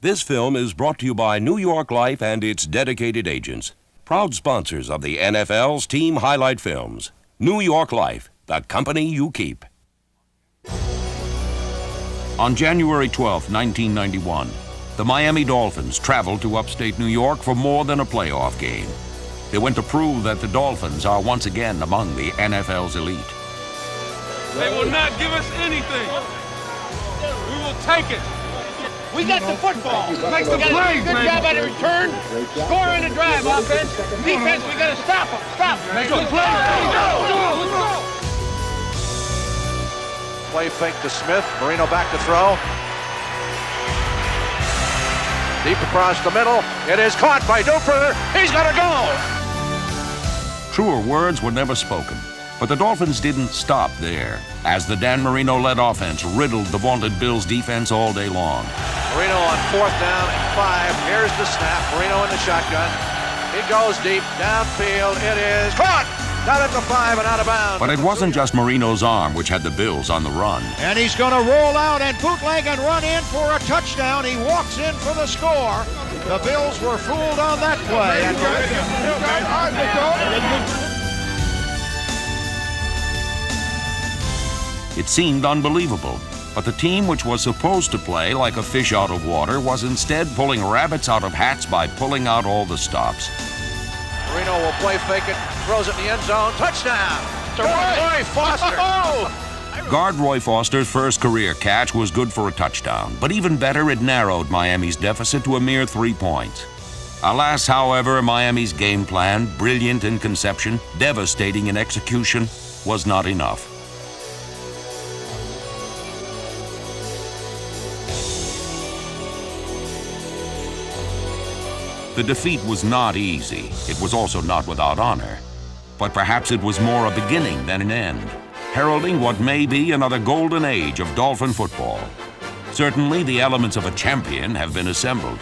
This film is brought to you by New York Life and its dedicated agents, proud sponsors of the NFL's team highlight films. New York Life, the company you keep. On January 12, 1991, the Miami Dolphins traveled to upstate New York for more than a playoff game. They went to prove that the Dolphins are once again among the NFL's elite. They will not give us anything. We will take it. We got the football. Make the plays, good man. job at a return. Score in the drive, offense. Defense, we got to stop them. Stop them. Make the plays. Let's go. Play fake to Smith. Marino back to throw. Deep across the middle. It is caught by Duper. He's got to go. Truer words were never spoken, but the Dolphins didn't stop there, as the Dan Marino-led offense riddled the vaunted Bills defense all day long. Marino on 4th down and 5. Here's the snap. Marino in the shotgun. He goes deep downfield. It is caught. Down at the 5 and out of bounds. But it wasn't just Marino's arm which had the Bills on the run. And he's going to roll out and bootleg and run in for a touchdown. He walks in for the score. The Bills were fooled on that play. It seemed unbelievable, but the team which was supposed to play like a fish out of water was instead pulling rabbits out of hats by pulling out all the stops. Marino will play fake it, throws it in the end zone. Touchdown to Roy Foster. Guard Roy Foster's first career catch was good for a touchdown, but even better, it narrowed Miami's deficit to a mere 3 points. Alas, however, Miami's game plan, brilliant in conception, devastating in execution, was not enough. The defeat was not easy. It was also not without honor. But perhaps it was more a beginning than an end, heralding what may be another golden age of Dolphin football. Certainly, the elements of a champion have been assembled.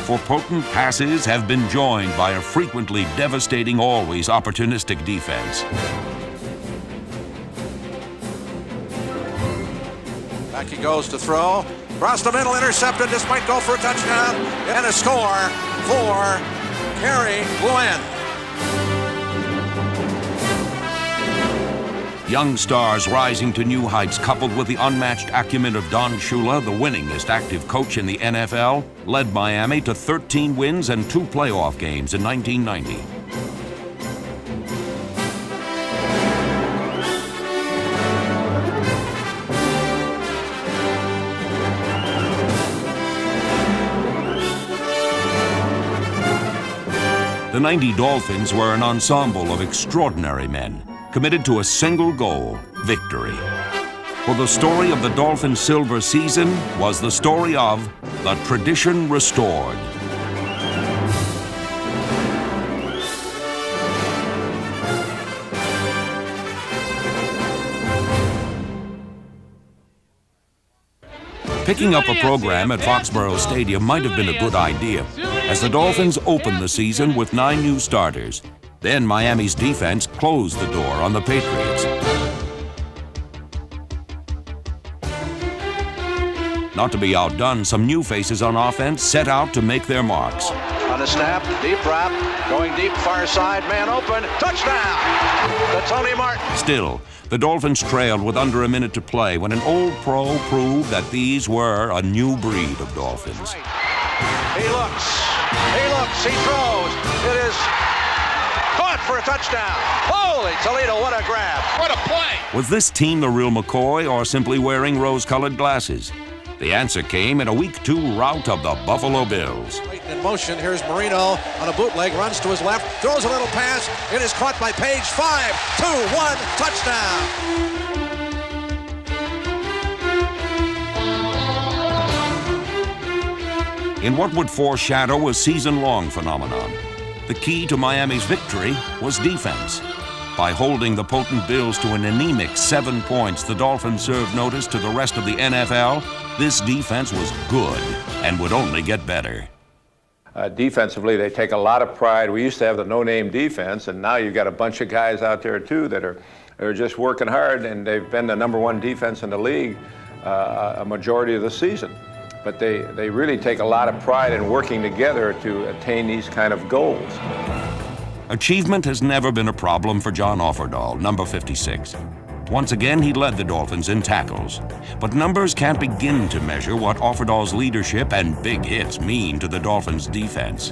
For potent passes have been joined by a frequently devastating, always opportunistic defense. Back he goes to throw. Across the middle, intercepted. This might go for a touchdown. And a score for Kerry Luen. Young stars rising to new heights, coupled with the unmatched acumen of Don Shula, the winningest active coach in the NFL, led Miami to 13 wins and 2 playoff games in 1990. The 90 Dolphins were an ensemble of extraordinary men, committed to a single goal, victory. For the story of the Dolphins' silver season was the story of the tradition restored. Picking up a program at Foxborough Stadium might have been a good idea, as the Dolphins opened the season with 9 new starters. Then Miami's defense closed the door on the Patriots. Not to be outdone, some new faces on offense set out to make their marks. On the snap, deep drop, going deep, far side, man open, touchdown to Tony Martin. Still, the Dolphins trailed with under a minute to play when an old pro proved that these were a new breed of Dolphins. He looks, he throws. It is caught for a touchdown. Holy Toledo, what a grab. What a play. Was this team the real McCoy or simply wearing rose-colored glasses? The answer came in a Week 2 rout of the Buffalo Bills. In motion, here's Marino on a bootleg, runs to his left, throws a little pass. It is caught by Page. 5, 2, 1, touchdown. In what would foreshadow a season-long phenomenon, the key to Miami's victory was defense. By holding the potent Bills to an anemic 7 points, the Dolphins served notice to the rest of the NFL. This defense was good and would only get better. Defensively, they take a lot of pride. We used to have the no-name defense, and now you've got a bunch of guys out there, too, that are just working hard, and they've been the #1 defense in the league a majority of the season. But they really take a lot of pride in working together to attain these kind of goals. Achievement has never been a problem for John Offerdahl, number 56. Once again, he led the Dolphins in tackles. But numbers can't begin to measure what Offerdahl's leadership and big hits mean to the Dolphins' defense.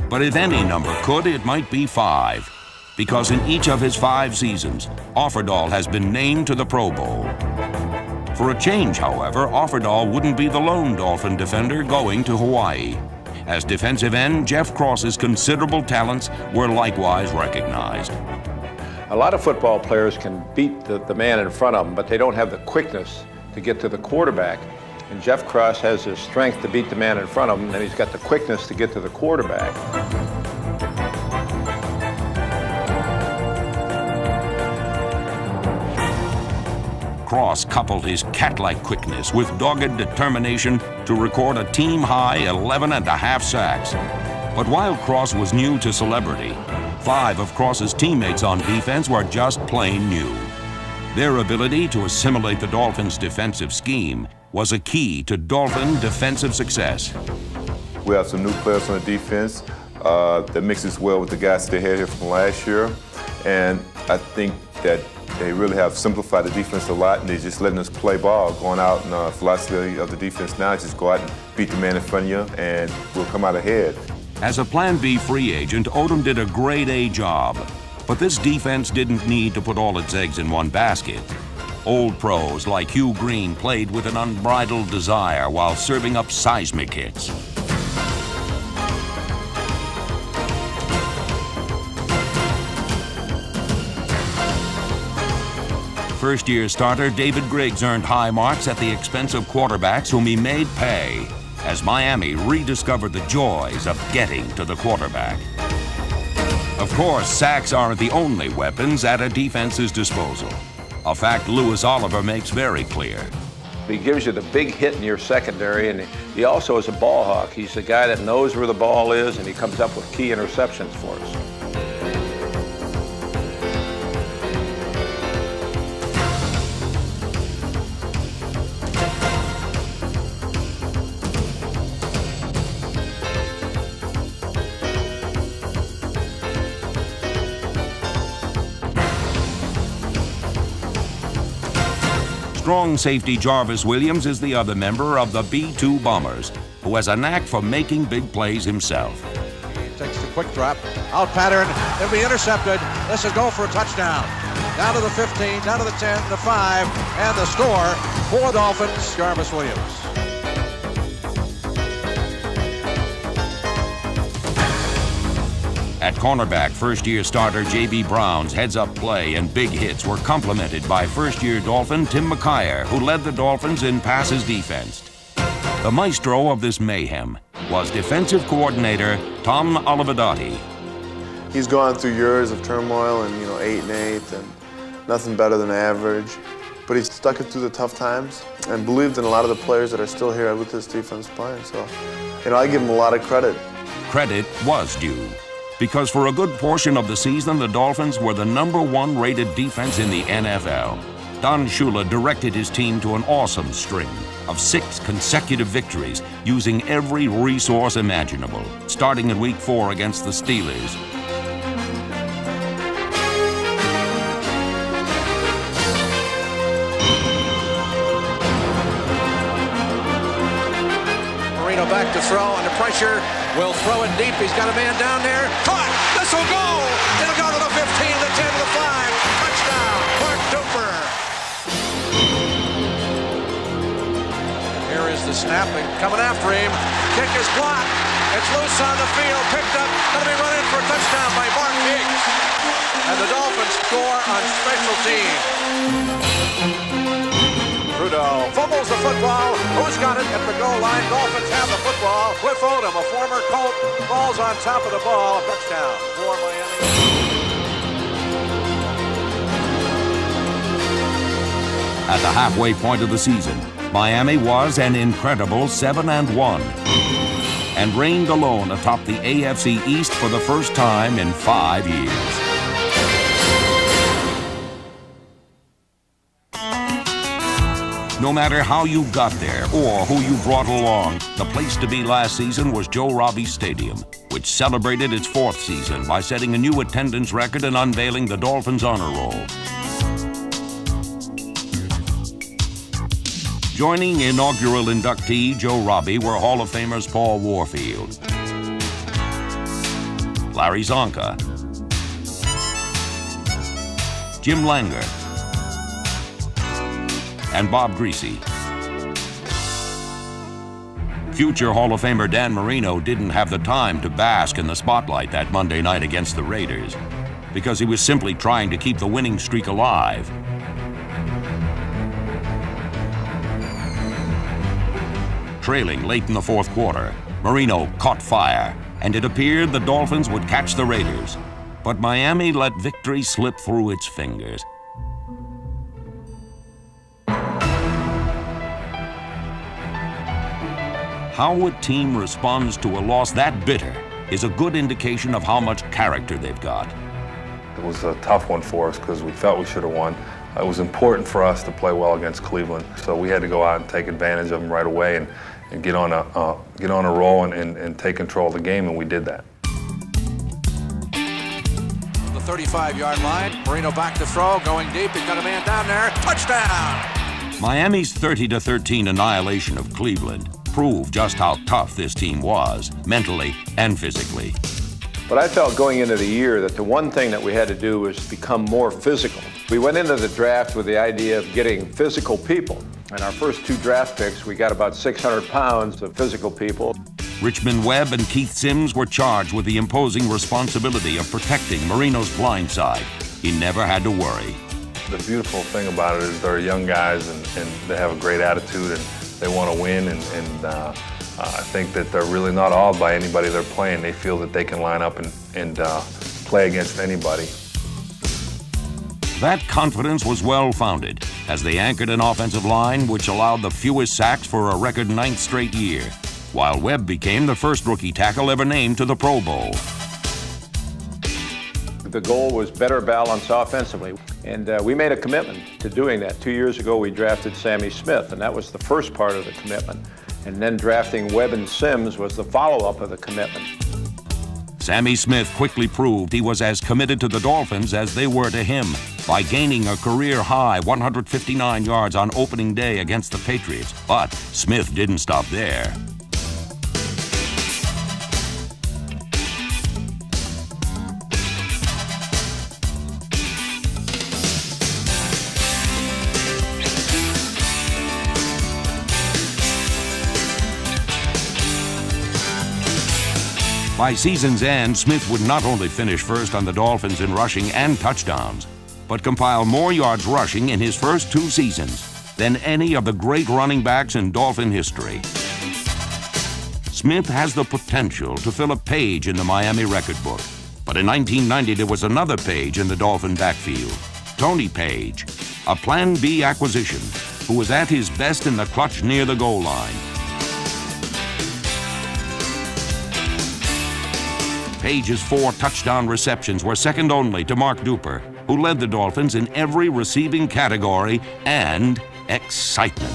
But if any number could, it might be 5. Because in each of his 5 seasons, Offerdahl has been named to the Pro Bowl. For a change, however, Offerdahl wouldn't be the lone Dolphin defender going to Hawaii. As defensive end, Jeff Cross's considerable talents were likewise recognized. A lot of football players can beat the man in front of them, but they don't have the quickness to get to the quarterback. And Jeff Cross has his strength to beat the man in front of him, and he's got the quickness to get to the quarterback. Cross coupled his cat-like quickness with dogged determination to record a team-high 11.5 sacks. But while Cross was new to celebrity, 5 of Cross's teammates on defense were just plain new. Their ability to assimilate the Dolphins' defensive scheme was a key to Dolphin defensive success. We have some new players on the defense that mixes well with the guys they had here from last year. And I think that they really have simplified the defense a lot, and they're just letting us play ball, going out, and the philosophy of the defense now is just go out and beat the man in front of you, and we'll come out ahead. As a Plan B free agent, Odom did a grade A job. But this defense didn't need to put all its eggs in one basket. Old pros like Hugh Green played with an unbridled desire while serving up seismic hits. First-year starter David Griggs earned high marks at the expense of quarterbacks whom he made pay, as Miami rediscovered the joys of getting to the quarterback. Of course, sacks aren't the only weapons at a defense's disposal, a fact Louis Oliver makes very clear. He gives you the big hit in your secondary, and he also is a ball hawk. He's the guy that knows where the ball is, and he comes up with key interceptions for us. Strong safety Jarvis Williams is the other member of the B-2 Bombers, who has a knack for making big plays himself. He takes the quick drop, out pattern, it'll be intercepted. This is go for a touchdown. Down to the 15, down to the 10, the 5, and the score for Dolphins, Jarvis Williams. At cornerback, first-year starter J.B. Brown's heads-up play and big hits were complemented by first-year Dolphin Tim McKyer, who led the Dolphins in passes defense. The maestro of this mayhem was defensive coordinator Tom Olivadotti. He's gone through years of turmoil and 8 and 8 and nothing better than average. But he stuck it through the tough times and believed in a lot of the players that are still here with this defense playing. So, I give him a lot of credit. Credit was due, because for a good portion of the season, the Dolphins were the #1 rated defense in the NFL. Don Shula directed his team to an awesome string of 6 consecutive victories using every resource imaginable, starting in Week 4 against the Steelers. Marino back to throw under pressure. Will throw it deep. He's got a man down there. Caught. This will go. It'll go to the 15, the 10, the 5. Touchdown, Mark Duper. Here is the snap and coming after him. Kick is blocked. It's loose on the field. Picked up. Going to be run in for a touchdown by Mark Higgs. And the Dolphins score on special teams. Trudeau fumbles the football. Who's got it at the goal line? Dolphins have the football. Cliff Odom, a former Colt, falls on top of the ball. Touchdown for Miami. At the halfway point of the season, Miami was an incredible 7-1 and reigned alone atop the AFC East for the first time in 5 years. No matter how you got there or who you brought along, the place to be last season was Joe Robbie Stadium, which celebrated its 4th season by setting a new attendance record and unveiling the Dolphins Honor Roll. Joining inaugural inductee Joe Robbie were Hall of Famers Paul Warfield, Larry Zonka, Jim Langer, and Bob Greasy. Future Hall of Famer Dan Marino didn't have the time to bask in the spotlight that Monday night against the Raiders because he was simply trying to keep the winning streak alive. Trailing late in the 4th quarter, Marino caught fire, and it appeared the Dolphins would catch the Raiders. But Miami let victory slip through its fingers. How a team responds to a loss that bitter is a good indication of how much character they've got. It was a tough one for us because we felt we should have won. It was important for us to play well against Cleveland, so we had to go out and take advantage of them right away and get on a roll and take control of the game, and we did that. The 35-yard line, Marino back to throw, going deep, he's got a man down there, touchdown! Miami's 30-13 annihilation of Cleveland proved just how tough this team was, mentally and physically. But I felt going into the year that the one thing that we had to do was become more physical. We went into the draft with the idea of getting physical people. In our first 2 draft picks, we got about 600 pounds of physical people. Richmond Webb and Keith Sims were charged with the imposing responsibility of protecting Marino's blind side. He never had to worry. The beautiful thing about it is they're young guys and they have a great attitude and they want to win, and I think that they're really not awed by anybody they're playing. They feel that they can line up and play against anybody. That confidence was well-founded as they anchored an offensive line which allowed the fewest sacks for a record 9th straight year, while Webb became the first rookie tackle ever named to the Pro Bowl. The goal was better balance offensively, and we made a commitment to doing that. 2 years ago, we drafted Sammy Smith, and that was the first part of the commitment. And then drafting Webb and Sims was the follow-up of the commitment. Sammy Smith quickly proved he was as committed to the Dolphins as they were to him by gaining a career-high 159 yards on opening day against the Patriots. But Smith didn't stop there. By season's end, Smith would not only finish first on the Dolphins in rushing and touchdowns, but compile more yards rushing in his first 2 seasons than any of the great running backs in Dolphin history. Smith has the potential to fill a page in the Miami record book. But in 1990, there was another page in the Dolphin backfield. Tony Page, a Plan B acquisition, who was at his best in the clutch near the goal line. Page's 4 touchdown receptions were second only to Mark Duper, who led the Dolphins in every receiving category and excitement.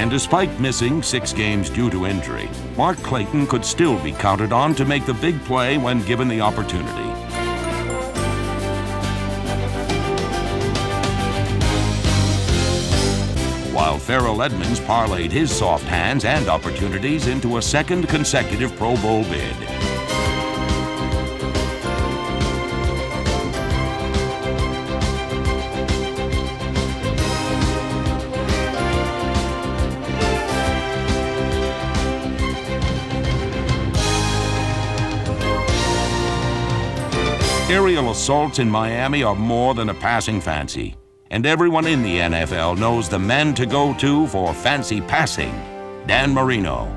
And despite missing 6 games due to injury, Mark Clayton could still be counted on to make the big play when given the opportunity. While Farrell Edmonds parlayed his soft hands and opportunities into a second consecutive Pro Bowl bid. Aerial assaults in Miami are more than a passing fancy, And everyone in the NFL knows the man to go to for fancy passing, Dan Marino.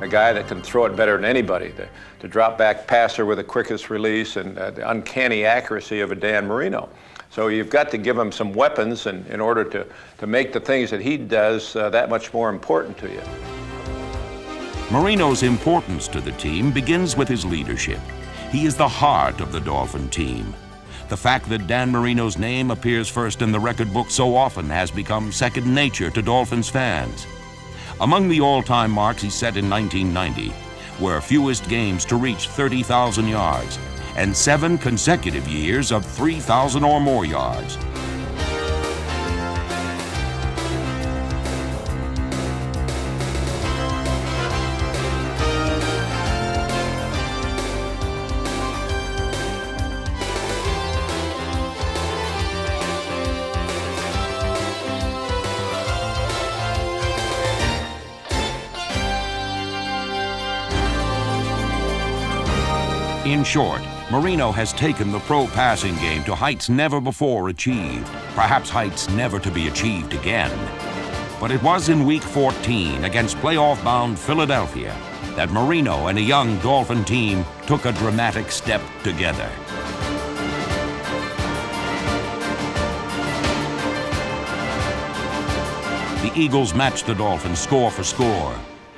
A guy that can throw it better than anybody, the drop back passer with the quickest release and the uncanny accuracy of a Dan Marino. So you've got to give him some weapons in order to make the things that he does that much more important to you. Marino's importance to the team begins with his leadership. He is the heart of the Dolphin team. The fact that Dan Marino's name appears first in the record book so often has become second nature to Dolphins fans. Among the all-time marks he set in 1990 were fewest games to reach 30,000 yards and 7 consecutive years of 3,000 or more yards. In short, Marino has taken the pro passing game to heights never before achieved, perhaps heights never to be achieved again. But it was in Week 14 against playoff-bound Philadelphia that Marino and a young Dolphin team took a dramatic step together. The Eagles matched the Dolphins score for score,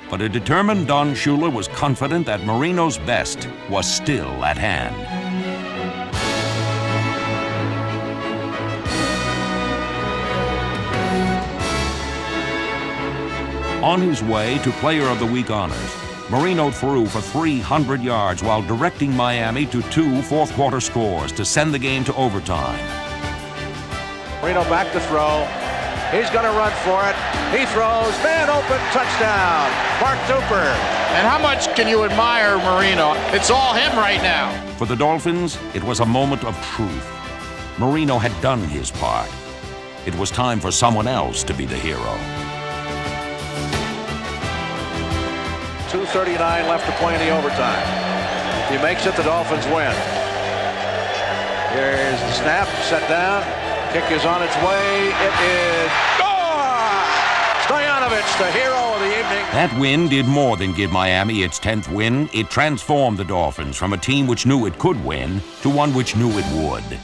but a determined Don Shula was confident that Marino's best was still at hand. On his way to Player of the Week honors, Marino threw for 300 yards while directing Miami to 2 fourth-quarter scores to send the game to overtime. Marino back to throw. He's going to run for it. He throws. Man open. Touchdown. Mark Duper. And how much can you admire Marino? It's all him right now. For the Dolphins, it was a moment of truth. Marino had done his part. It was time for someone else to be the hero. 2:39 left to play in the overtime. If he makes it, the Dolphins win. Here's the snap. Set down. Kick is on its way. It is gone! Stoyanovich, the hero of the evening. That win did more than give Miami its 10th win. It transformed the Dolphins from a team which knew it could win to one which knew it would.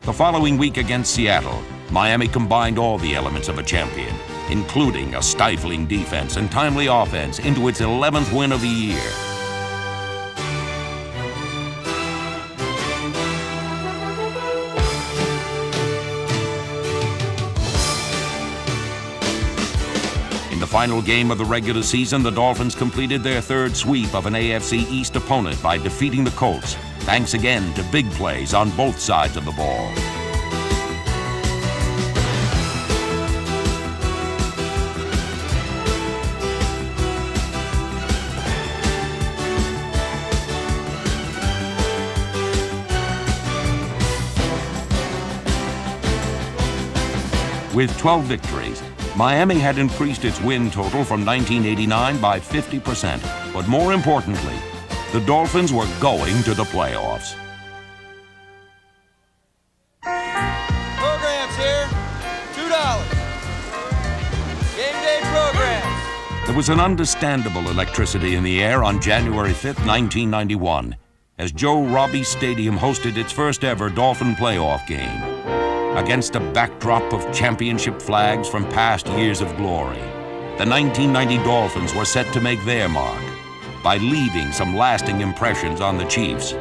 The following week against Seattle, Miami combined all the elements of a champion, including a stifling defense and timely offense, into its 11th win of the year. The final game of the regular season, the Dolphins completed their 3rd sweep of an AFC East opponent by defeating the Colts, thanks again to big plays on both sides of the ball. With 12 victories, Miami had increased its win total from 1989 by 50%. But more importantly, the Dolphins were going to the playoffs. Programs here, $2. Game day programs. There was an understandable electricity in the air on January 5th, 1991, as Joe Robbie Stadium hosted its first ever Dolphin playoff game. Against a backdrop of championship flags from past years of glory, the 1990 Dolphins were set to make their mark by leaving some lasting impressions on the Chiefs.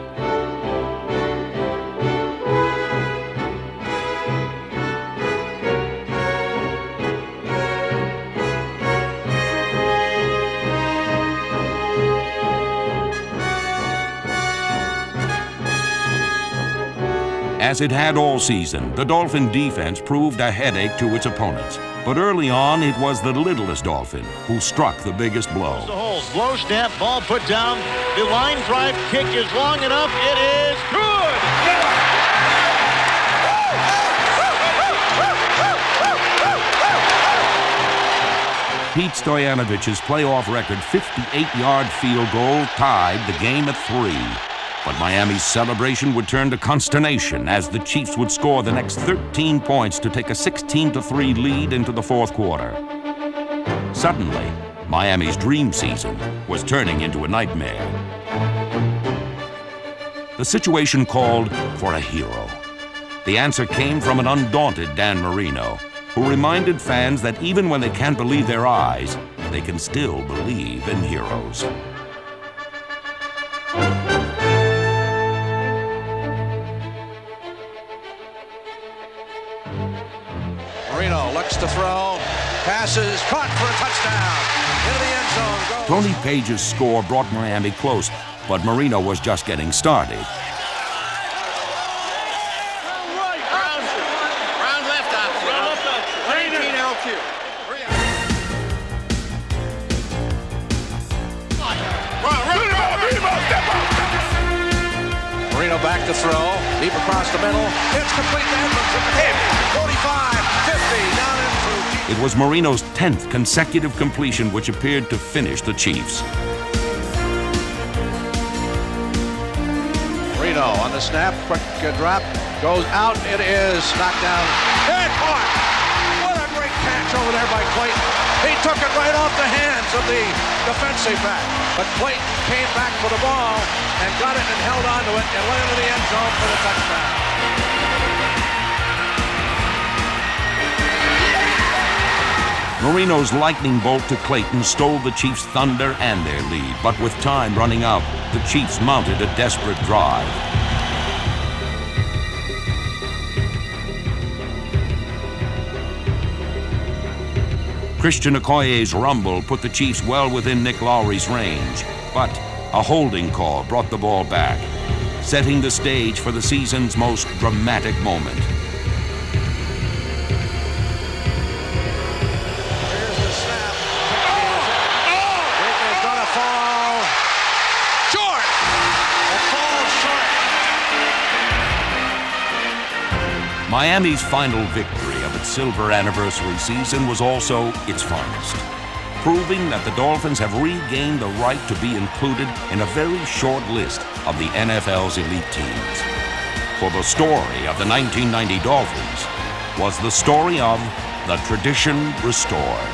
As it had all season, the Dolphin defense proved a headache to its opponents. But early on, it was the littlest Dolphin who struck the biggest blow. The hole, low snap, ball put down. The line drive kick is long enough. It is good. Pete Stoyanovich's playoff record 58-yard field goal tied the game at 3. But Miami's celebration would turn to consternation as the Chiefs would score the next 13 points to take a 16-3 lead into the fourth quarter. Suddenly, Miami's dream season was turning into a nightmare. The situation called for a hero. The answer came from an undaunted Dan Marino, who reminded fans that even when they can't believe their eyes, they can still believe in heroes. Marino looks to throw, passes, caught for a touchdown. Into the end zone goes. Tony Page's score brought Miami close, but Marino was just getting started. Round left option. 19 LQ. Marino back to throw, deep across the middle. It's complete to Edmonds at the 45, 50, down in through. It was Marino's 10th consecutive completion which appeared to finish the Chiefs. Marino on the snap, quick drop, goes out. It is knocked down. And caught! What a great catch over there by Clayton. He took it right off the hands of the defensive back. But Clayton came back for the ball and got it and held on to it and went into the end zone for the touchdown. Marino's lightning bolt to Clayton stole the Chiefs' thunder and their lead, but with time running out, the Chiefs mounted a desperate drive. Christian Okoye's rumble put the Chiefs well within Nick Lowry's range, but a holding call brought the ball back, setting the stage for the season's most dramatic moment. Here's the snap. It is going to fall short. It falls short. Miami's final victory of its silver anniversary season was also its finest, proving that the Dolphins have regained the right to be included in a very short list of the NFL's elite teams. For the story of the 1990 Dolphins was the story of the tradition restored.